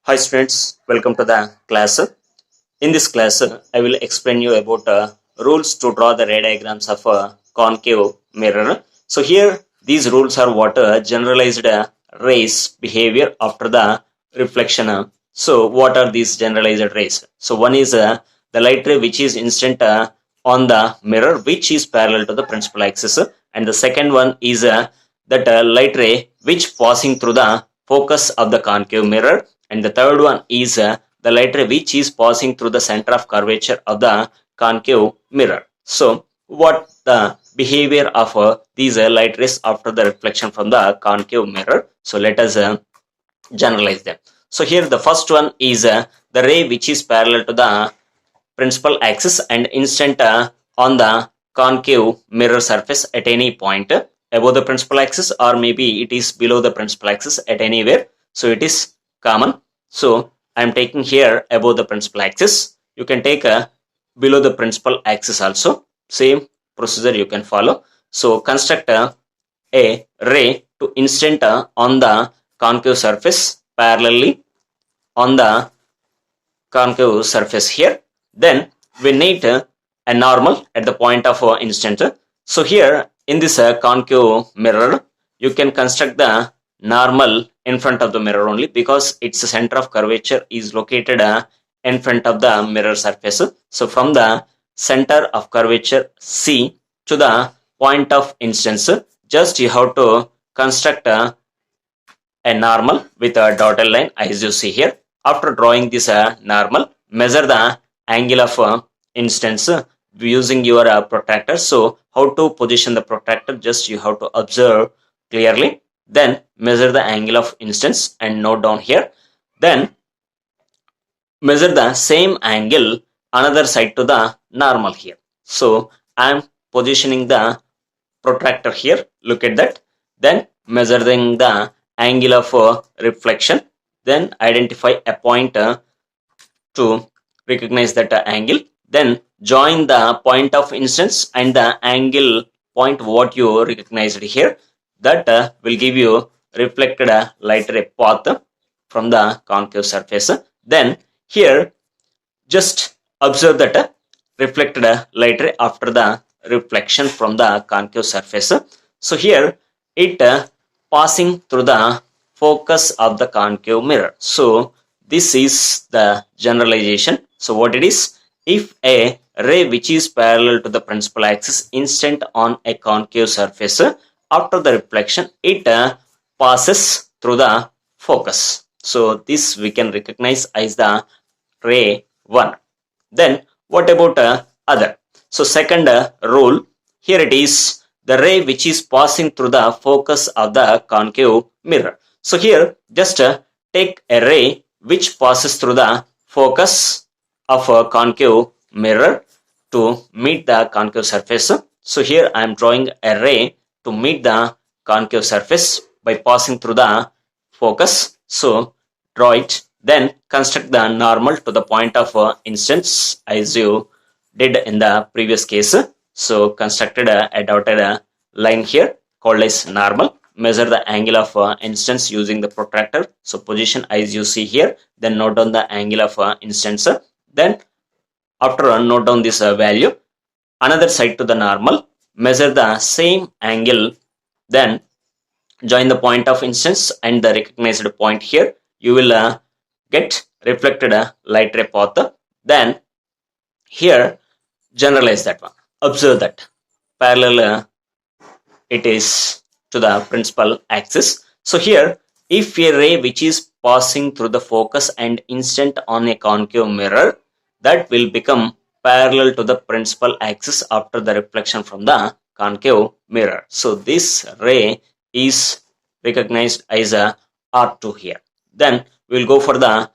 Hi students, welcome to the class. In this class, I will explain you about rules to draw the ray diagrams of a concave mirror. So here, these rules are what generalized rays behavior after the reflection. So what are these generalized rays? So one is the light ray which is instant on the mirror which is parallel to the principal axis, and the second one is that light ray which passing through the focus of the concave mirror, and the third one is the light ray which is passing through the center of curvature of the concave mirror. So what the behavior of these light rays after the reflection from the concave mirror? So let us generalize them. So here the first one is the ray which is parallel to the principal axis and instant on the concave mirror surface at any point above the principal axis, or maybe it is below the principal axis at anywhere. So it is common. So I am taking here above the principal axis. You can take below the principal axis also. Same procedure you can follow. So construct a ray to instant on the concave surface parallelly on the concave surface here. Then we need a normal at the point of instant. So here in this concave mirror, you can construct the normal in front of the mirror only, because its center of curvature is located in front of the mirror surface. So from the center of curvature C to the point of instance, just you have to construct a normal with a dotted line as you see here. After drawing this normal, measure the angle of instance using your protractor. So how to position the protractor, just you have to observe clearly. Then measure the angle of instance and note down here. Then measure the same angle another side to the normal here. So I am positioning the protractor here. Look at that. Then measuring the angle of reflection. Then identify a point to recognize that angle. Then join the point of instance and the angle point what you recognized here. That will give you reflected light ray path from the concave surface. Then here just observe that reflected light ray after the reflection from the concave surface. So here it passing through the focus of the concave mirror. So this is the generalization. So what it is, if a ray which is parallel to the principal axis instant on a concave surface, after the reflection it passes through the focus. So this we can recognize as the ray 1. Then what about other? So second rule, here it is the ray which is passing through the focus of the concave mirror. So here just take a ray which passes through the focus of a concave mirror to meet the concave surface. So here I am drawing a ray to meet the concave surface by passing through the focus. So draw it. Then construct the normal to the point of instance as you did in the previous case. So constructed a dotted line here called as normal. Measure the angle of instance using the protractor. So position as you see here. Then note down the angle of instance. Then after note down this value, another side to the normal. Measure the same angle. Then join the point of instance and the recognized point here. You will get reflected light ray path. Then here generalize that one. Observe that parallel it is to the principal axis. So here if a ray which is passing through the focus and instant on a concave mirror, that will become parallel to the principal axis after the reflection from the concave mirror. So this ray is recognized as a R2 here. Then we will go for the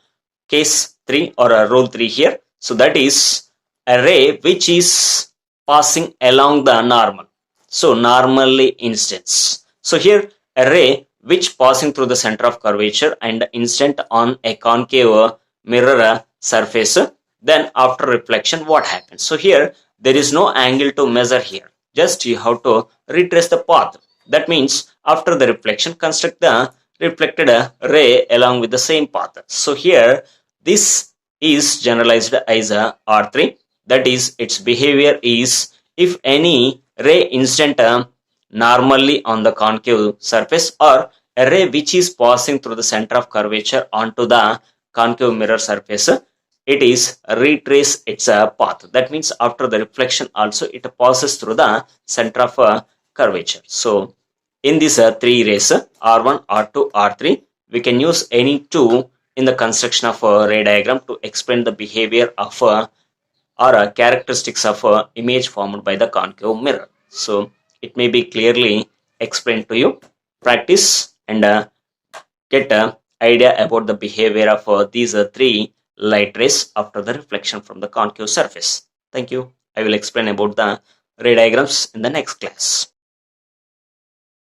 case 3 or rule 3 here. So that is a ray which is passing along the normal. So normally instance. So here a ray which passing through the center of curvature and instant on a concave mirror surface. Then after reflection what happens? So here there is no angle to measure here. Just you have to retrace the path. That means after the reflection construct the reflected ray along with the same path. So here this is generalized as a R3, that is its behavior is if any ray incident normally on the concave surface or a ray which is passing through the center of curvature onto the concave mirror surface, it is retrace its path. That means after the reflection also it passes through the center of curvature. So in these three rays, R1, R2, R3, we can use any two in the construction of a ray diagram to explain the behavior of or characteristics of image formed by the concave mirror. So it may be clearly explained to you. Practice and get an idea about the behavior of these three light rays after the reflection from the concave surface. Thank you. I will explain about the ray diagrams in the next class.